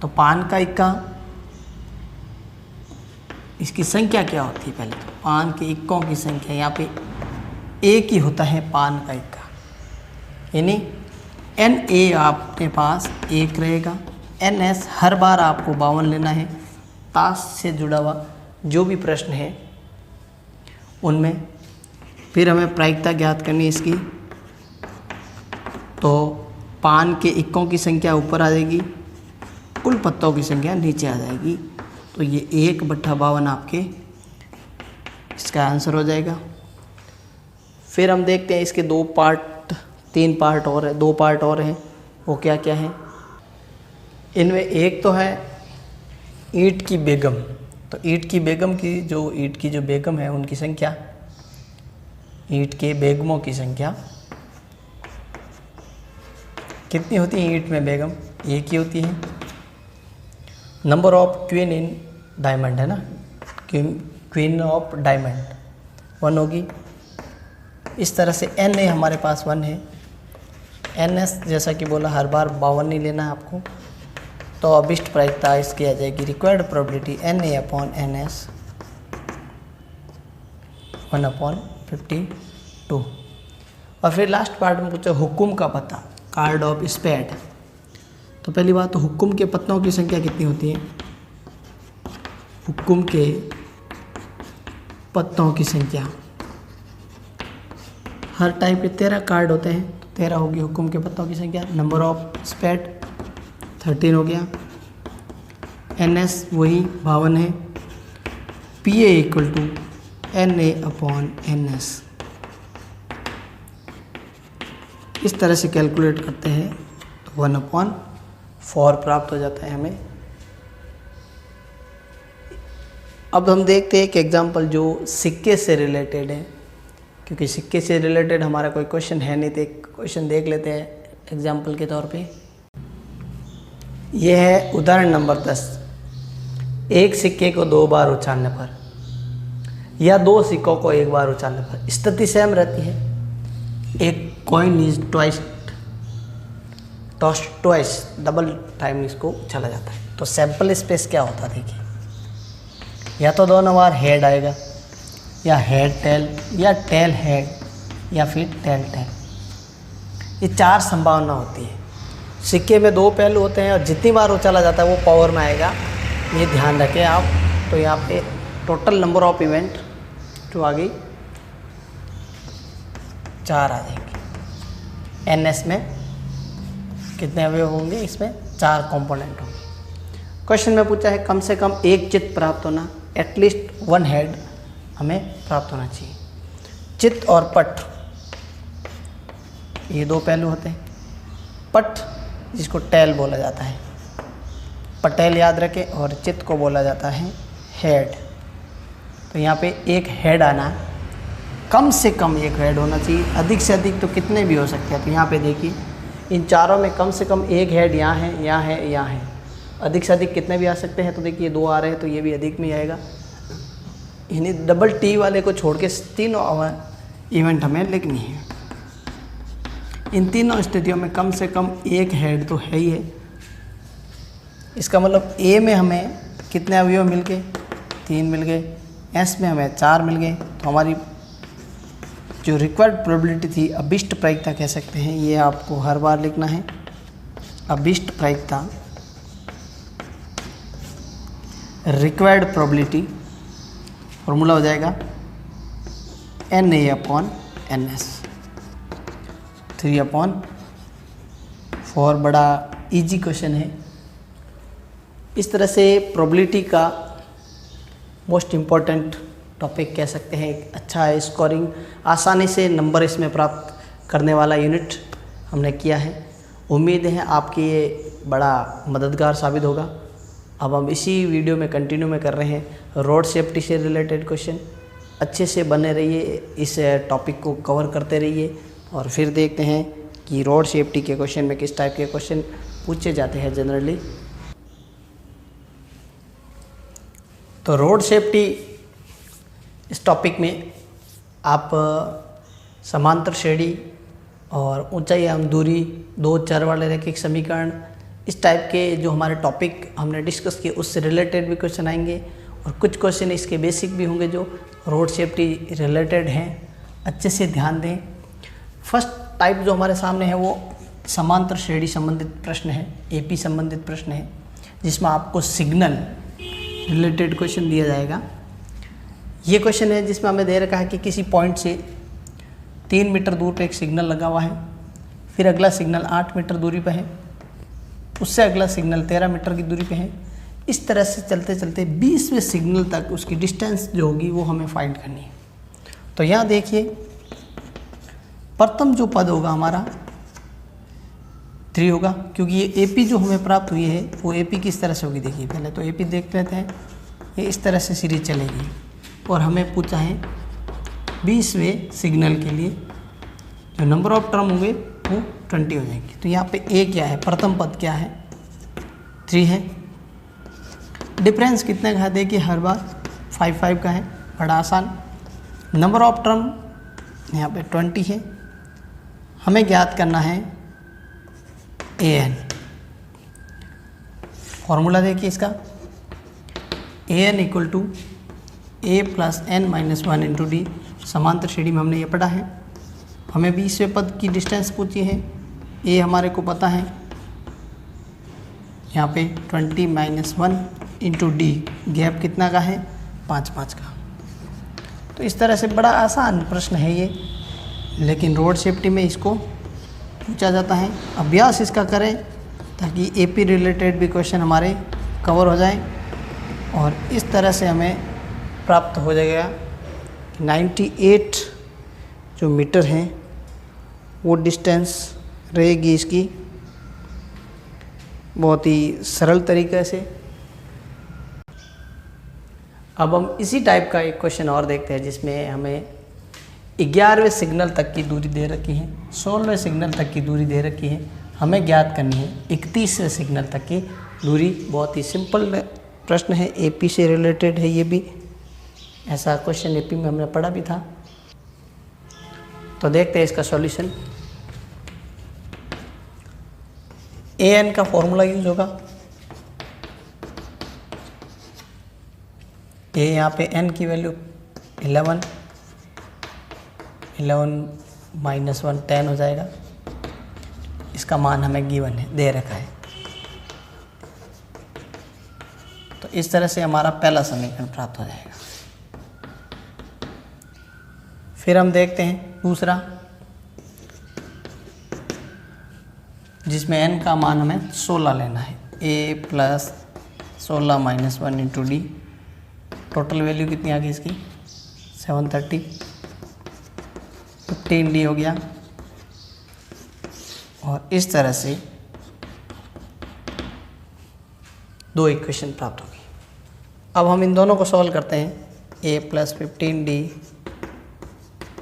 तो पान का इक्का, इसकी संख्या क्या होती है, पहले तो पान के इक्कों की संख्या, यहाँ पे एक ही होता है पान का इक्का, यानी एन ए आपके पास एक रहेगा। एन एस हर बार आपको 52 लेना है। ताश से जुड़ा हुआ जो भी प्रश्न है उनमें। फिर हमें प्रायिकता ज्ञात करनी है इसकी। तो पान के इक्कों की संख्या ऊपर आ जाएगी, कुल पत्तों की संख्या नीचे आ जाएगी। तो ये 1/52 आपके इसका आंसर हो जाएगा। फिर हम देखते हैं इसके 3 पार्ट और है, 2 पार्ट और हैं। वो क्या क्या है, इनमें एक तो है ईंट की बेगम। तो ईंट की जो बेगम है उनकी संख्या, ईंट के बेगमों की संख्या कितनी होती है, ईंट में बेगम एक ही होती है। Number of queen in diamond है ना, क्वीन ऑफ डायमंड 1 होगी। इस तरह से एन ए हमारे पास 1 है। एन एस जैसा कि बोला हर बार 52 नहीं लेना है आपको। तो अभिष्ट प्रायिकता इसकी आ जाएगी, required probability N A upon N S 1/52। और फिर लास्ट पार्ट में पूछा हुक्म का पता, कार्ड ऑफ स्पेड। तो पहली बात तो हुक्म के पत्तों की संख्या कितनी होती है, हुक्म के पत्तों की संख्या, हर टाइप के 13 कार्ड होते हैं, 13 होगी हुक्म के पत्तों की संख्या। नंबर ऑफ स्पेड 13 हो गया। एन एस वही 52 है। P A equal to N A upon N S. इस तरह से कैलकुलेट करते हैं तो 1/4 प्राप्त हो जाता है हमें। अब हम देखते हैं एक एग्जांपल जो सिक्के से रिलेटेड है, क्योंकि सिक्के से रिलेटेड हमारा कोई क्वेश्चन है नहीं, तो एक क्वेश्चन देख लेते हैं एग्जांपल के तौर पे। यह है उदाहरण नंबर 10। एक सिक्के को 2 बार उछालने पर या 2 सिक्कों को 1 बार उछालने पर स्थिति सेम रहती है। एक coin is tossed twice, double time इसको उछाला जाता है। तो सैंपल स्पेस क्या होता है, देखिए, या तो दोनों बार हेड आएगा, या हेड टेल, या टेल हेड, या फिर टेल टेल। ये 4 संभावना होती है। सिक्के में 2 पहलू होते हैं और जितनी बार उछाला जाता है वो पावर में आएगा, ये ध्यान रखें आप। तो यहाँ पे टोटल नंबर ऑफ इवेंट जो आ गई 4 आ जाएंगे। एन एस में कितने अवयव होंगे, इसमें 4 कंपोनेंट होंगे। क्वेश्चन में पूछा है कम से कम एक चित्त प्राप्त होना, एटलीस्ट 1 हेड हमें प्राप्त होना चाहिए। चित्त और पट ये 2 पहलू होते हैं। पट जिसको टेल बोला जाता है, पटेल याद रखें, और चित्त को बोला जाता है हेड। तो यहाँ पे एक हेड आना, कम से कम एक हेड होना चाहिए, अधिक से अधिक तो कितने भी हो सकते हैं। तो यहाँ पे देखिए इन चारों में कम से कम एक हेड यहाँ है, यहाँ है, यहाँ है। अधिक से अधिक कितने भी आ सकते हैं। तो देखिए 2 आ रहे हैं तो ये भी अधिक में आएगा। इन्हें डबल टी वाले को छोड़ के तीनों इवेंट हमें लिखनी है। इन तीनों स्थितियों में कम से कम एक हेड तो है ही है। इसका मतलब ए में हमें कितने अवयव मिल गए, 3 मिल गए। एस में हमें 4 मिल गए। तो हमारी जो रिक्वायर्ड प्रोबेबिलिटी थी, अभिष्ट प्रायिकता कह सकते हैं, ये आपको हर बार लिखना है। अभिष्ट प्रायिकता, रिक्वायर्ड प्रोबेबिलिटी, फॉर्मूला हो जाएगा N A upon N S 3/4। बड़ा इजी क्वेश्चन है। इस तरह से प्रोबेबिलिटी का मोस्ट इम्पॉर्टेंट टॉपिक कह सकते हैं। एक अच्छा है, स्कोरिंग आसानी से नंबर इसमें प्राप्त करने वाला यूनिट हमने किया है। उम्मीद है आपकी ये बड़ा मददगार साबित होगा। अब हम इसी वीडियो में कंटिन्यू में कर रहे हैं रोड सेफ्टी से रिलेटेड क्वेश्चन। अच्छे से बने रहिए, इस टॉपिक को कवर करते रहिए और फिर देखते हैं कि रोड सेफ्टी के क्वेश्चन में किस टाइप के क्वेश्चन पूछे जाते हैं जनरली। तो रोड सेफ्टी इस टॉपिक में आप समांतर श्रेणी और ऊंचाई एवं दूरी, दो चर वाले रैखिक समीकरण, इस टाइप के जो हमारे टॉपिक हमने डिस्कस किए उससे रिलेटेड भी क्वेश्चन आएंगे और कुछ क्वेश्चन इसके बेसिक भी होंगे जो रोड सेफ्टी रिलेटेड हैं। अच्छे से ध्यान दें। फर्स्ट टाइप जो हमारे सामने है वो समांतर श्रेणी संबंधित प्रश्न है, एपी संबंधित प्रश्न है, जिसमें आपको सिग्नल रिलेटेड क्वेश्चन दिया जाएगा। ये क्वेश्चन है जिसमें हमें दे रखा है कि किसी पॉइंट से 3 मीटर दूर पर एक सिग्नल लगा हुआ है, फिर अगला सिग्नल 8 मीटर दूरी पर है, उससे अगला सिग्नल 13 मीटर की दूरी पे है। इस तरह से चलते चलते 20वें सिग्नल तक उसकी डिस्टेंस जो होगी वो हमें फाइंड करनी है। तो यहाँ देखिए, प्रथम जो पद होगा हमारा 3 होगा, क्योंकि ये एपी जो हमें प्राप्त हुई है वो एपी किस तरह से होगी। देखिए पहले तो एपी देख लेते हैं। ये इस तरह से सीरीज चलेगी और हमें पूछा है 20वें सिग्नल के लिए जो नंबर ऑफ टर्म होंगे वो 20 हो जाएंगे। तो यहाँ पे ए क्या है, प्रथम पद क्या है, 3 है। डिफरेंस कितने का है, देखिए हर बार 5 का है, बड़ा आसान। नंबर ऑफ टर्म यहाँ पे 20 है। हमें ज्ञात करना है ए एन। फॉर्मूला देखिए इसका, A N equal to A plus N minus 1 into D. समांतर श्रेणी में हमने ये पढ़ा है। हमें 20वें पद की डिस्टेंस पूछी है, ए हमारे को पता है, यहाँ पे 20 माइनस 1 इंटू डी, गैप कितना का है, 5 का। तो इस तरह से बड़ा आसान प्रश्न है ये, लेकिन रोड सेफ्टी में इसको पूछा जाता है। अभ्यास इसका करें ताकि एपी रिलेटेड भी क्वेश्चन हमारे कवर हो जाए और इस तरह से हमें प्राप्त हो जाएगा 98 जो मीटर हैं वो डिस्टेंस रहेगी इसकी, बहुत ही सरल तरीके से। अब हम इसी टाइप का एक क्वेश्चन और देखते हैं जिसमें हमें 11वें सिग्नल तक की दूरी दे रखी है, 16वें सिग्नल तक की दूरी दे रखी है। हमें ज्ञात करनी है 31वें सिग्नल तक की दूरी। बहुत ही सिंपल प्रश्न है, एपी से रिलेटेड है। ये भी ऐसा क्वेश्चन एपी में हमने पढ़ा भी था। तो देखते हैं इसका सॉल्यूशन। ए एन का फॉर्मूला यूज होगा। ए यहाँ पे एन की वैल्यू 11 माइनस 1 10 हो जाएगा। इसका मान हमें गिवन है, दे रखा है। तो इस तरह से हमारा पहला समीकरण प्राप्त हो जाएगा। फिर हम देखते हैं दूसरा, जिसमें n का मान हमें 16 लेना है। a plus 16 minus 1 into D. Total value कितनी आ गई इसकी, 730। 15d हो गया और इस तरह से 2 इक्वेशन प्राप्त होगी। अब हम इन दोनों को सॉल्व करते हैं। a plus 15d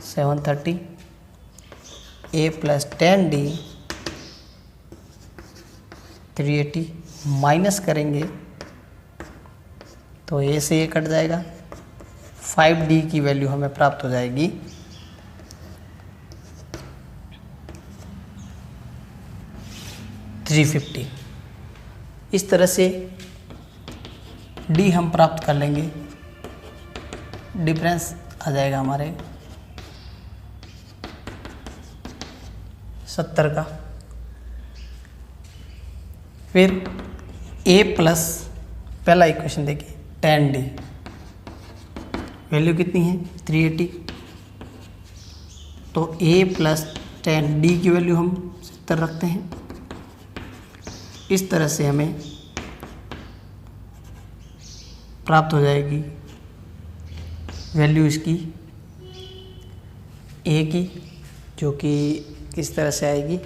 730, a plus 10d 380, minus करेंगे तो a से ये कट जाएगा। 5d की वैल्यू हमें प्राप्त हो जाएगी 350। इस तरह से d हम प्राप्त कर लेंगे। डिफरेंस आ जाएगा हमारे 70 का। फिर a प्लस पहला इक्वेशन देखिए 10d, वैल्यू कितनी है 380। तो a प्लस 10d की वैल्यू हम 70 रखते हैं। इस तरह से हमें प्राप्त हो जाएगी वैल्यू इसकी a की, जो कि किस तरह से आएगी,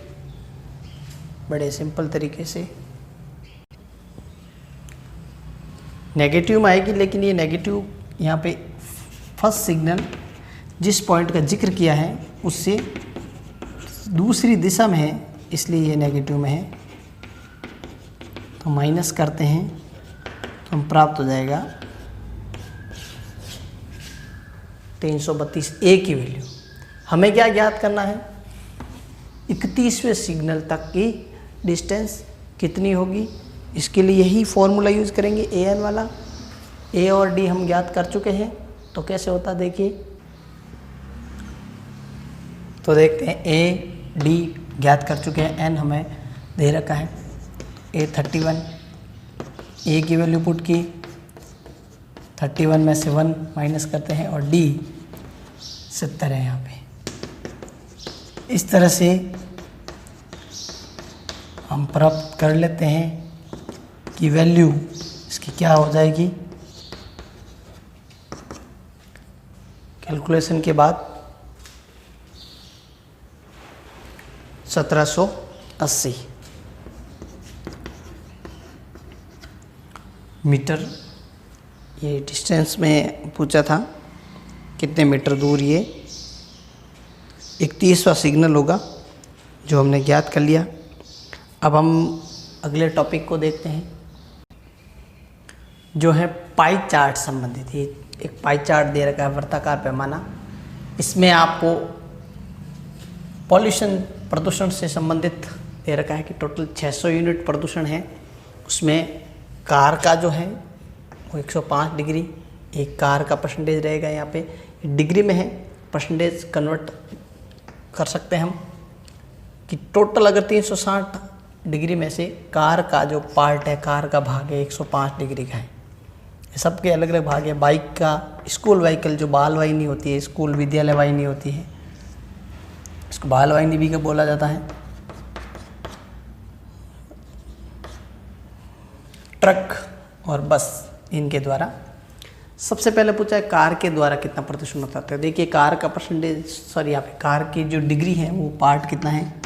बड़े सिंपल तरीके से नेगेटिव में आएगी। लेकिन ये नेगेटिव यहाँ पे फर्स्ट सिग्नल जिस पॉइंट का जिक्र किया है उससे दूसरी दिशा में है, इसलिए ये नेगेटिव में है। तो माइनस करते हैं तो हम प्राप्त हो जाएगा 332 ए की वैल्यू। हमें क्या ज्ञात करना है, 31वें सिग्नल तक की डिस्टेंस कितनी होगी। इसके लिए यही फॉर्मूला यूज़ करेंगे ए एन वाला। ए और डी हम ज्ञात कर चुके हैं, तो कैसे होता देखिए। तो देखते हैं, ए डी ज्ञात कर चुके हैं, एन हमें दे रखा है। ए 31, ए की वैल्यू पुट की, 31 में से 1 माइनस करते हैं, और डी 70 है यहाँ पे। इस तरह से हम प्राप्त कर लेते हैं कि वैल्यू इसकी क्या हो जाएगी। कैलकुलेशन के बाद 1780 मीटर। ये डिस्टेंस में पूछा था कितने मीटर दूर ये 31वां सिग्नल होगा, जो हमने ज्ञात कर लिया। अब हम अगले टॉपिक को देखते हैं, जो है पाई चार्ट संबंधित। ये एक पाई चार्ट दे रखा है, वृत्ताकार पैमाना। इसमें आपको पॉल्यूशन प्रदूषण से संबंधित दे रखा है कि टोटल 600 यूनिट प्रदूषण है। उसमें कार का जो है वो 105 डिग्री, एक कार का परसेंटेज रहेगा। यहाँ पे डिग्री में है, परसेंटेज कन्वर्ट कर सकते हैं हम कि टोटल अगर 360 डिग्री में से कार का जो पार्ट है, कार का भाग है 105 डिग्री का है। सबके अलग अलग भाग है। बाइक का, स्कूल व्हीकल जो बाल वाहिनी होती है, स्कूल विद्यालय वाहिनी होती है, इसको बाल वाहिनी भी बोला जाता है। ट्रक और बस, इनके द्वारा। सबसे पहले पूछा है कार के द्वारा कितना प्रदूषण होता है। देखिए कार का परसेंटेज, सॉरी यहाँ पे कार की जो डिग्री है वो पार्ट कितना है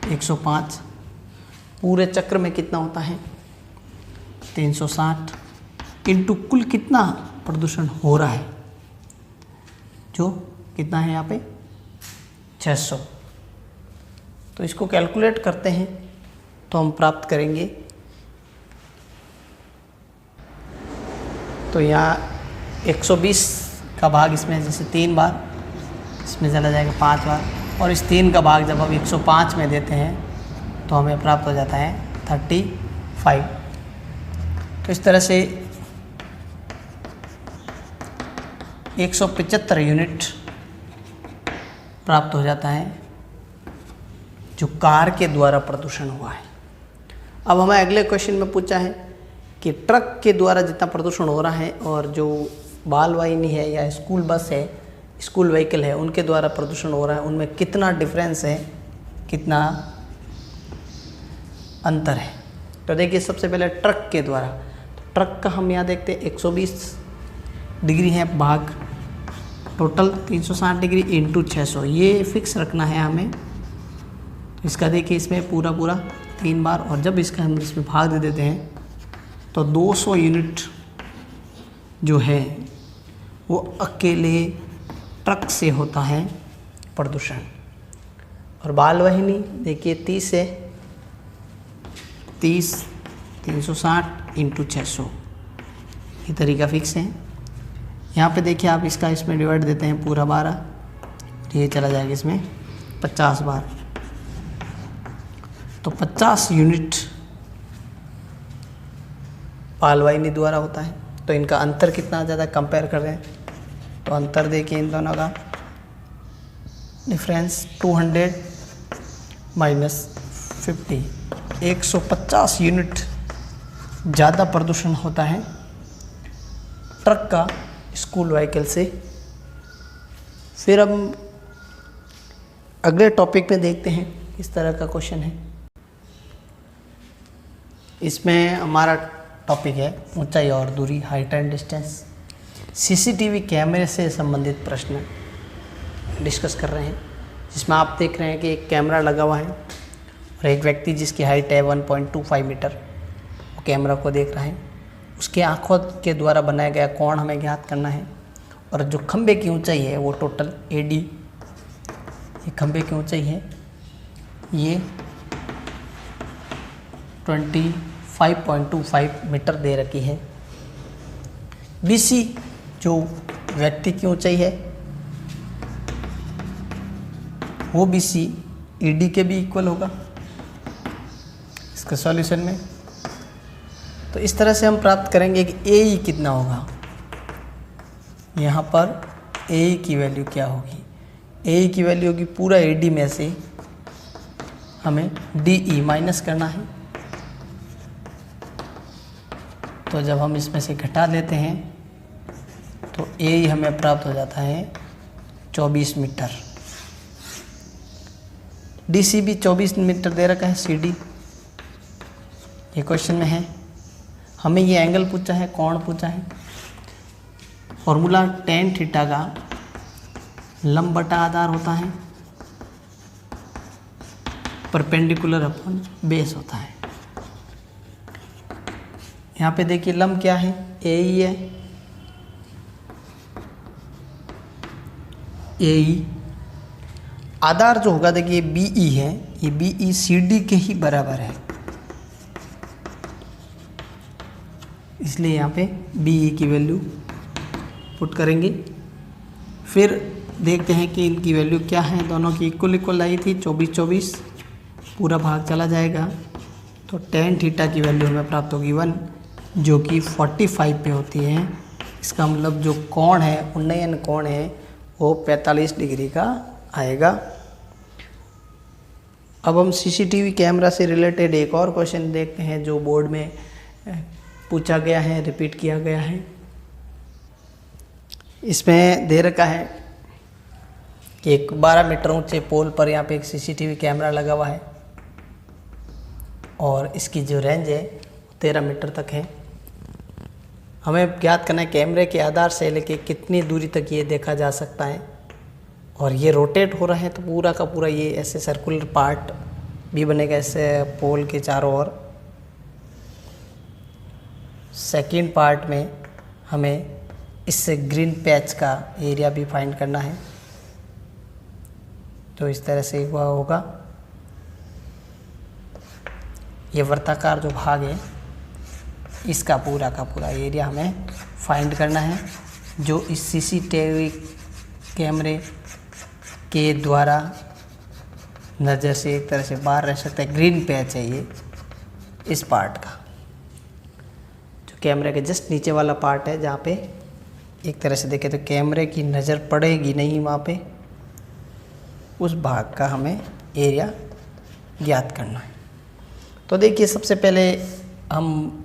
105, पूरे चक्र में कितना होता है 360, इंटू कुल कितना प्रदूषण हो रहा है, जो कितना है यहाँ पे 600। तो इसको कैलकुलेट करते हैं तो हम प्राप्त करेंगे, तो यहाँ 120 का भाग इसमें जैसे 3 बार, इसमें चला जाएगा 5 बार, और इस 3 का भाग जब हम 105 में देते हैं तो हमें प्राप्त हो जाता है 35। तो इस तरह से 175 यूनिट प्राप्त हो जाता है जो कार के द्वारा प्रदूषण हुआ है। अब हमें अगले क्वेश्चन में पूछा है कि ट्रक के द्वारा जितना प्रदूषण हो रहा है और जो बाल वाहिनी है या स्कूल बस है, स्कूल व्हीकल है, उनके द्वारा प्रदूषण हो रहा है, उनमें कितना डिफरेंस है, कितना अंतर है। तो देखिए सबसे पहले ट्रक के द्वारा, तो ट्रक का हम यहाँ देखते हैं 120 डिग्री है भाग, टोटल 360 डिग्री इंटू 600, ये फिक्स रखना है हमें। इसका देखिए इसमें पूरा 3 बार, और जब इसका हम इसमें भाग दे देते हैं तो 200 यूनिट जो है वो अकेले ट्रक से होता है प्रदूषण। और बाल वाहिनी देखिए 30 है, 30 360 इंटू 600, ये तरीका फिक्स है। यहाँ पे देखिए आप इसका इसमें डिवाइड देते हैं पूरा 12, ये चला जाएगा इसमें 50 बार, तो 50 यूनिट बाल वाहिनी द्वारा होता है। तो इनका अंतर कितना ज़्यादा कंपेयर कर रहे हैं, तो अंतर देखिए इन दोनों का डिफरेंस 200 माइनस 50, 150 यूनिट ज़्यादा प्रदूषण होता है ट्रक का स्कूल व्हीकल से। फिर हम अगले टॉपिक में देखते हैं किस तरह का क्वेश्चन है। इसमें हमारा टॉपिक है ऊंचाई और दूरी, हाइट एंड डिस्टेंस। सीसीटीवी कैमरे से संबंधित प्रश्न डिस्कस कर रहे हैं, जिसमें आप देख रहे हैं कि एक कैमरा लगा हुआ है और एक व्यक्ति जिसकी हाइट है 1.25 मीटर, वो कैमरा को देख रहा है। उसके आँखों के द्वारा बनाया गया कोण हमें ज्ञात करना है, और जो खंबे की ऊंचाई है वो टोटल AD, ये खंबे की ऊंचाई है ये 25.25 मीटर दे रखी है। BC जो व्यक्ति की ऊंचाई है वो BC ED के भी इक्वल होगा इसके सॉल्यूशन में। तो इस तरह से हम प्राप्त करेंगे कि AE कितना होगा। यहाँ पर AE की वैल्यू क्या होगी, AE की वैल्यू होगी पूरा AD में से हमें DE माइनस करना है। तो जब हम इसमें से घटा लेते हैं तो AE हमें प्राप्त हो जाता है 24 मीटर। DC भी 24 मीटर दे रखा है CD, ये क्वेश्चन में है। हमें ये एंगल पूछा है, कोण पूछा है। फॉर्मूला tan थीटा का लंब बटा आधार होता है, परपेंडिकुलर अपॉन बेस होता है। यहाँ पे देखिए लंब क्या है, AE है, AE। आधार जो होगा देखिए BE है, ये BE CD के ही बराबर है, इसलिए यहाँ पे BE की वैल्यू पुट करेंगे। फिर देखते हैं कि इनकी वैल्यू क्या है, दोनों की इक्वल आई थी 24 पूरा भाग चला जाएगा तो tan थीटा की वैल्यू हमें प्राप्त होगी 1, जो कि 45 पे होती है। इसका मतलब जो कोण है, उन्नयन कोण है, वो 45 डिग्री का आएगा। अब हम CCTV कैमरा से रिलेटेड एक और क्वेश्चन देखते हैं जो बोर्ड में पूछा गया है, रिपीट किया गया है। इसमें दे रखा है कि एक 12 मीटर ऊंचे पोल पर यहाँ पे एक CCTV कैमरा लगा हुआ है और इसकी जो रेंज है 13 मीटर तक है। हमें ज्ञात करना है कैमरे के आधार से लेके कितनी दूरी तक ये देखा जा सकता है, और ये रोटेट हो रहा है तो पूरा का पूरा ये ऐसे सर्कुलर पार्ट भी बनेगा ऐसे पोल के चारों ओर। सेकेंड पार्ट में हमें इससे ग्रीन पैच का एरिया भी फाइंड करना है, तो इस तरह से हुआ होगा। ये वृत्ताकार जो भाग है इसका पूरा का पूरा एरिया हमें फाइंड करना है, जो इस CCTV कैमरे के द्वारा नज़र से एक तरह से बाहर रह सकता है। ग्रीन पैच है ये इस पार्ट का, जो कैमरे के जस्ट नीचे वाला पार्ट है, जहाँ पे एक तरह से देखें तो कैमरे की नज़र पड़ेगी नहीं, वहाँ पे उस भाग का हमें एरिया ज्ञात करना है। तो देखिए सबसे पहले हम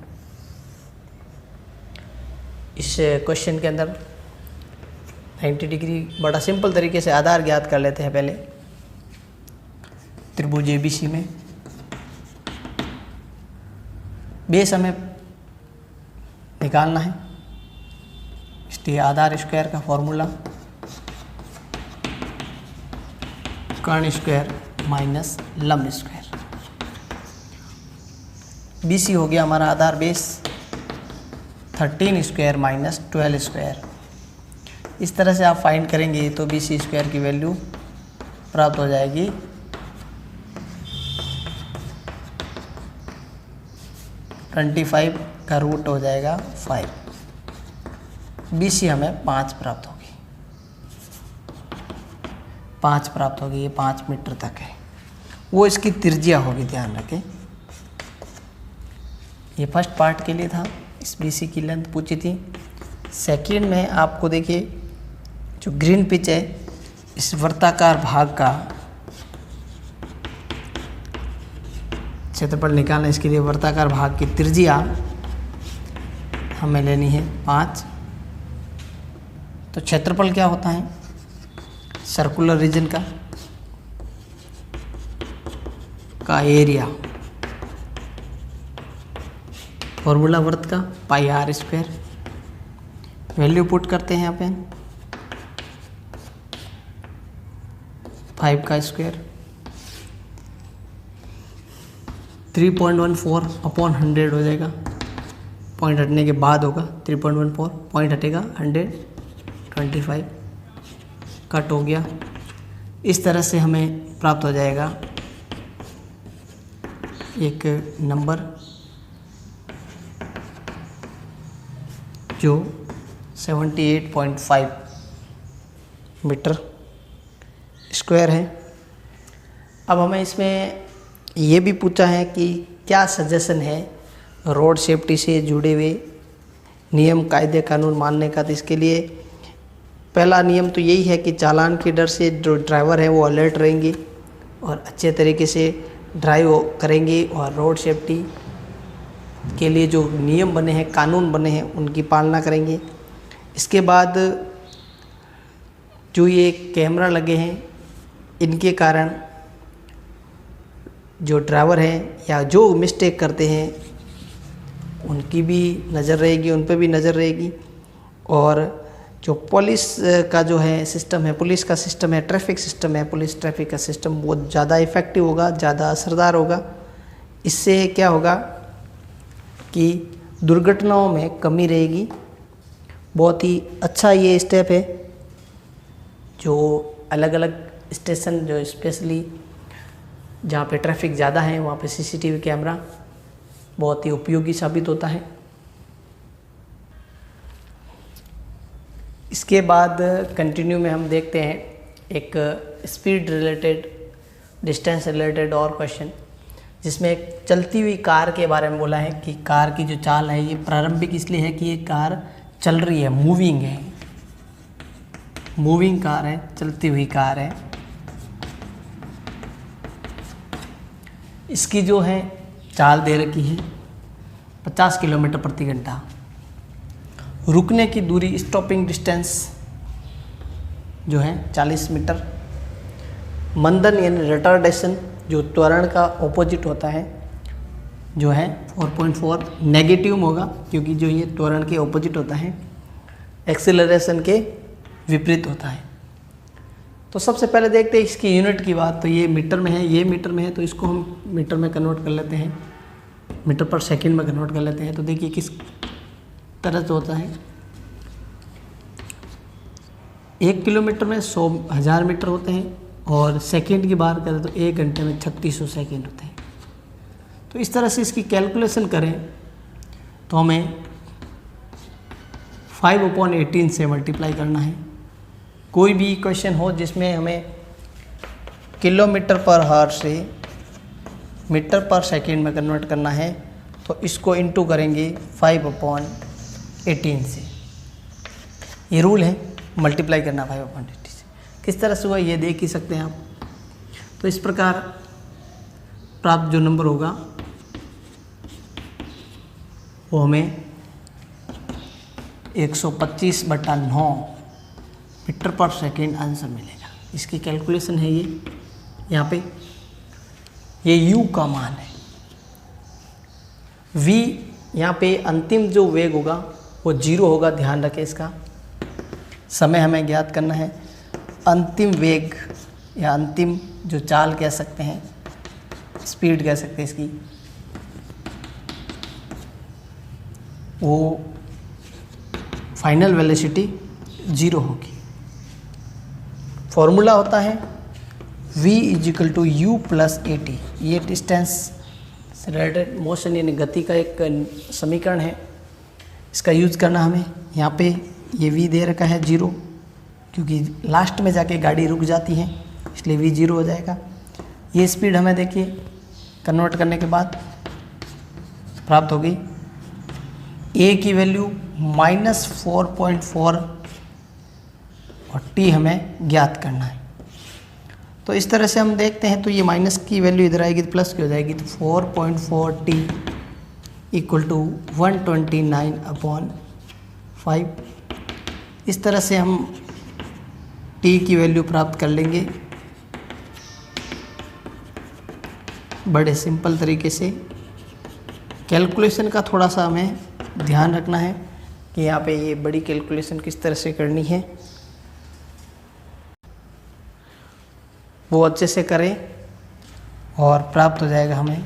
इस क्वेश्चन के अंदर 90 डिग्री बड़ा सिंपल तरीके से आधार ज्ञात कर लेते हैं। पहले त्रिभुज ABC में बेस हमें निकालना है, इसलिए आधार स्क्वायर का फॉर्मूला कर्ण स्क्वायर माइनस लंब स्क्वायर। BC हो गया हमारा आधार बेस 13 स्क्वायर माइनस 12 स्क्वायर। इस तरह से आप फाइंड करेंगे तो BC स्क्वायर की वैल्यू प्राप्त हो जाएगी 25 का रूट हो जाएगा 5। BC हमें 5 प्राप्त होगी, 5 प्राप्त होगी, ये 5 मीटर तक है, वो इसकी त्रिज्या होगी, ध्यान रखें। ये फर्स्ट पार्ट के लिए था, इस BC की लेंथ पूछी थी। सेकंड में आपको देखिए जो ग्रीन पिच है, इस वृत्ताकार भाग का क्षेत्रफल निकालना, इसके लिए वृत्ताकार भाग की त्रिज्या हमें लेनी है 5। तो क्षेत्रफल क्या होता है सर्कुलर रीजन का एरिया, फॉर्मूला वृत्त का पाई r स्क्वायर। वैल्यू पुट करते हैं यहाँ पे 5 का स्क्वायर 3.14 अपॉन 100 हो जाएगा, पॉइंट हटने के बाद होगा 3.14, पॉइंट हटेगा 100, 25 कट हो गया। इस तरह से हमें प्राप्त हो जाएगा एक नंबर जो 78.5 मीटर स्क्वायर है। अब हमें इसमें ये भी पूछा है कि क्या सजेशन है रोड सेफ्टी से जुड़े हुए नियम कायदे कानून मानने का। तो इसके लिए पहला नियम तो यही है कि चालान के डर से जो ड्राइवर है वो अलर्ट रहेंगे और अच्छे तरीके से ड्राइव करेंगे और रोड सेफ्टी के लिए जो नियम बने हैं, कानून बने हैं, उनकी पालना करेंगे। इसके बाद जो ये कैमरा लगे हैं, इनके कारण जो ड्राइवर हैं या जो मिस्टेक करते हैं उनकी भी नज़र रहेगी, उन पर भी नज़र रहेगी। और जो पुलिस का जो है सिस्टम है, पुलिस का सिस्टम है, ट्रैफिक सिस्टम है, पुलिस ट्रैफिक का सिस्टम वो ज़्यादा इफ़ेक्टिव होगा, ज़्यादा असरदार होगा। इससे क्या होगा कि दुर्घटनाओं में कमी रहेगी। बहुत ही अच्छा ये स्टेप है जो अलग अलग स्टेशन जो स्पेशली जहाँ पे ट्रैफिक ज़्यादा है वहाँ पे सीसीटीवी कैमरा बहुत ही उपयोगी साबित होता है। इसके बाद कंटिन्यू में हम देखते हैं एक स्पीड रिलेटेड, डिस्टेंस रिलेटेड और क्वेश्चन, जिसमें एक चलती हुई कार के बारे में बोला है कि कार की जो चाल है ये प्रारंभिक इसलिए है कि ये कार चल रही है, मूविंग है, मूविंग कार है, चलती हुई कार है। इसकी जो है चाल दे रखी है 50 किलोमीटर प्रति घंटा। रुकने की दूरी, स्टॉपिंग डिस्टेंस जो है 40 मीटर। मंदन यानी रिटार्डेशन जो त्वरण का ऑपोजिट होता है जो है 4.4 नेगेटिव होगा क्योंकि जो ये त्वरण के ऑपोजिट होता है, एक्सेलरेशन के विपरीत होता है। तो सबसे पहले देखते हैं इसकी यूनिट की बात। तो ये मीटर में है, ये मीटर में है, तो इसको हम मीटर में कन्वर्ट कर लेते हैं, मीटर पर सेकंड में कन्वर्ट कर लेते हैं। तो देखिए किस तरह से होता है। 1 किलोमीटर में 100,000 मीटर होते हैं और सेकंड की बात करें तो 1 घंटे में 3600 सेकंड होते हैं। तो इस तरह से इसकी कैलकुलेशन करें तो हमें 5/18 से मल्टीप्लाई करना है। कोई भी क्वेश्चन हो जिसमें हमें किलोमीटर पर हावर से मीटर पर सेकंड में कन्वर्ट करना है तो इसको इनटू करेंगे 5/18 से। ये रूल है, मल्टीप्लाई करना 5/18 से। किस तरह से हुआ ये देख ही सकते हैं आप। तो इस प्रकार प्राप्त जो नंबर होगा वो हमें 125/9 मीटर पर सेकेंड आंसर मिलेगा। इसकी कैलकुलेशन है ये, यहाँ पे ये u का मान है। v यहाँ पे अंतिम जो वेग होगा वो 0 होगा, ध्यान रखें। इसका समय हमें ज्ञात करना है। अंतिम वेग या अंतिम जो चाल कह सकते हैं, स्पीड कह सकते हैं इसकी, वो फाइनल वेलोसिटी 0 होगी। फॉर्मूला होता है v = u + at। ये डिस्टेंस से रिलेटेड मोशन यानी गति का एक समीकरण है। इसका यूज़ करना हमें। यहाँ पे ये v दे रखा है 0 क्योंकि लास्ट में जाके गाड़ी रुक जाती है, इसलिए v 0 हो जाएगा। ये स्पीड हमें देखिए कन्वर्ट करने के बाद प्राप्त हो गई। a की वैल्यू -4.4 और t हमें ज्ञात करना है। तो इस तरह से हम देखते हैं तो ये माइनस की वैल्यू इधर आएगी तो प्लस की हो जाएगी। तो 4.4t = 129/5। इस तरह से हम t की वैल्यू प्राप्त कर लेंगे बड़े सिंपल तरीके से। कैलकुलेशन का थोड़ा सा हमें ध्यान रखना है कि यहाँ पे ये बड़ी कैलकुलेशन किस तरह से करनी है, वो अच्छे से करें और प्राप्त हो जाएगा हमें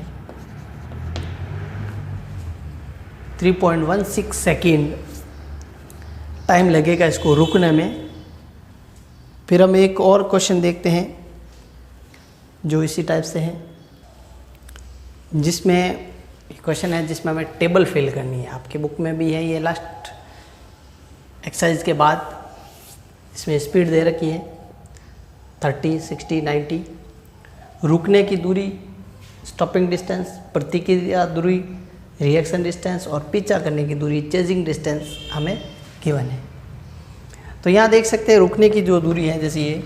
3.16 सेकेंड टाइम लगेगा इसको रुकने में। फिर हम एक और क्वेश्चन देखते हैं जो इसी टाइप से है, जिसमें क्वेश्चन है जिसमें हमें टेबल फिल करनी है। आपके बुक में भी है, ये लास्ट एक्सरसाइज के बाद इसमें स्पीड दे रखी है 30, 60, 90। रुकने की दूरी, स्टॉपिंग डिस्टेंस, प्रतिक्रिया दूरी, रिएक्शन डिस्टेंस और पीछा करने की दूरी, चेजिंग डिस्टेंस हमें गिवन है। तो यहाँ देख सकते हैं रुकने की जो दूरी है, जैसे ये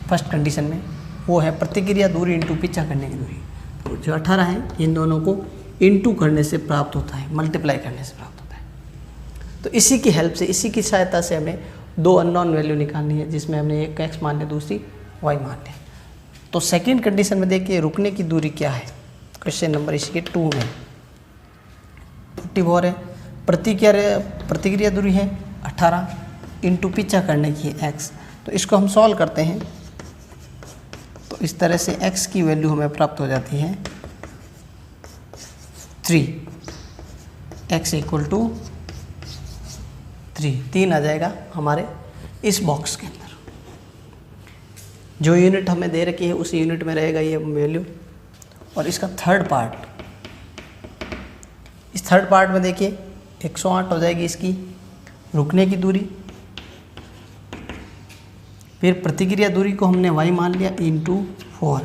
फर्स्ट कंडीशन में वो है प्रतिक्रिया दूरी इंटू पीछा करने की दूरी। तो जो 18 है इन दोनों को इंटू करने से प्राप्त होता है, मल्टीप्लाई करने से प्राप्त होता है। तो इसी की हेल्प से, इसी की सहायता से हमें दो अननोन वैल्यू निकालनी है, जिसमें हमने एक x मान लिया, दूसरी y मान लिया। तो सेकेंड कंडीशन में देखिए रुकने की दूरी क्या है, क्वेश्चन नंबर इसके 2 में 54 है। प्रतिक्रिया दूरी है 18 इंटू पीछा करने की है x। तो इसको हम सॉल्व करते हैं, तो इस तरह से x की वैल्यू हमें प्राप्त हो जाती है 3, x इक्वल टू 3 आ जाएगा हमारे इस बॉक्स के अंदर। जो यूनिट हमें दे रखी है उसी यूनिट में रहेगा ये वैल्यू। और इसका थर्ड पार्ट, इस थर्ड पार्ट में देखिए 108 हो जाएगी इसकी रुकने की दूरी। फिर प्रतिक्रिया दूरी को हमने y मान लिया इंटू 4,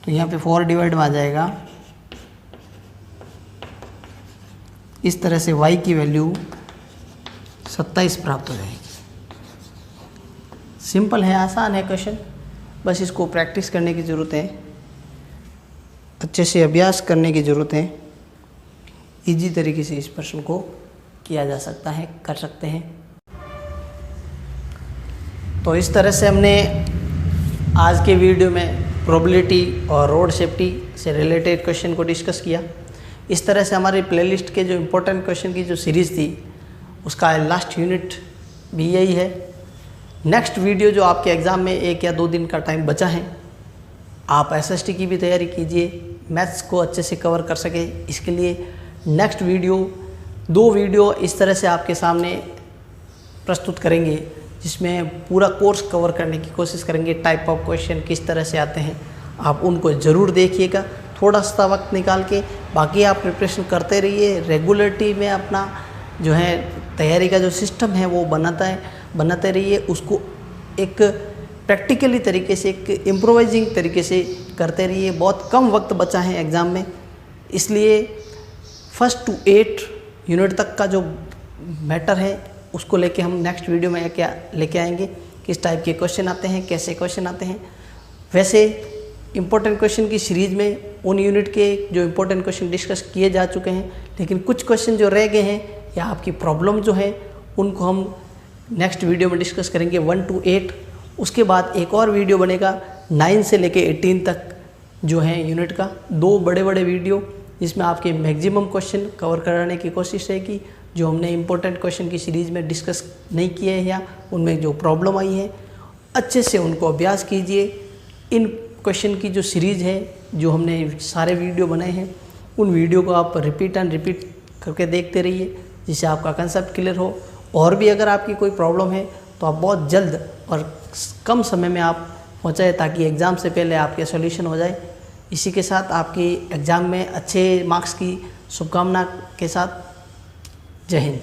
तो यहाँ पे 4 डिवाइड में आ जाएगा। इस तरह से y की वैल्यू 27 प्राप्त हो जाएगी। सिंपल है, आसान है क्वेश्चन, बस इसको प्रैक्टिस करने की ज़रूरत है, अच्छे से अभ्यास करने की ज़रूरत है। इजी तरीके से इस प्रश्न को किया जा सकता है, कर सकते हैं। तो इस तरह से हमने आज के वीडियो में प्रोबेबिलिटी और रोड सेफ्टी से रिलेटेड क्वेश्चन को डिस्कस किया। इस तरह से हमारी प्लेलिस्ट के जो इम्पोर्टेंट क्वेश्चन की जो सीरीज़ थी उसका लास्ट यूनिट भी यही है। नेक्स्ट वीडियो जो आपके एग्ज़ाम में 1 या 2 दिन का टाइम बचा है, आप SST की भी तैयारी कीजिए, मैथ्स को अच्छे से कवर कर सके। इसके लिए नेक्स्ट वीडियो 2 वीडियो इस तरह से आपके सामने प्रस्तुत करेंगे, जिसमें पूरा कोर्स कवर करने की कोशिश करेंगे। टाइप ऑफ क्वेश्चन किस तरह से आते हैं आप उनको ज़रूर देखिएगा, थोड़ा सा वक्त निकाल के। बाकी आप प्रिपरेशन करते रहिए, रेगुलरिटी में अपना जो है तैयारी का जो सिस्टम है वो बनाते रहिए। उसको एक प्रैक्टिकली तरीके से, एक इम्प्रोवाइजिंग तरीके से करते रहिए। बहुत कम वक्त बचा है एग्ज़ाम में, इसलिए 1 to 8 यूनिट तक का जो मैटर है उसको लेके हम नेक्स्ट वीडियो में क्या लेके आएंगे, किस टाइप के क्वेश्चन आते हैं, कैसे क्वेश्चन आते हैं। वैसे इम्पोर्टेंट क्वेश्चन की सीरीज़ में उन यूनिट के जो इम्पोर्टेंट क्वेश्चन डिस्कस किए जा चुके हैं, लेकिन कुछ क्वेश्चन जो रह गए हैं या आपकी प्रॉब्लम जो है उनको हम नेक्स्ट वीडियो में डिस्कस करेंगे 1 to 8। उसके बाद एक और वीडियो बनेगा 9 से लेके 18 तक जो है यूनिट का, 2 बड़े बड़े वीडियो, जिसमें आपके मैक्सिमम क्वेश्चन कवर कराने की कोशिश रहेगी जो हमने इम्पोर्टेंट क्वेश्चन की सीरीज़ में डिस्कस नहीं किए हैं या उनमें जो प्रॉब्लम आई है अच्छे से उनको अभ्यास कीजिए। इन क्वेश्चन की जो सीरीज़ है, जो हमने सारे वीडियो बनाए हैं, उन वीडियो को आप रिपीट एंड रिपीट करके देखते रहिए, जिससे आपका कंसेप्ट क्लियर हो। और भी अगर आपकी कोई प्रॉब्लम है तो आप बहुत जल्द और कम समय में आप पहुँचाए, ताकि एग्ज़ाम से पहले आपके सॉल्यूशन हो जाए। इसी के साथ आपकी एग्ज़ाम में अच्छे मार्क्स की शुभकामना के साथ, जय हिंद।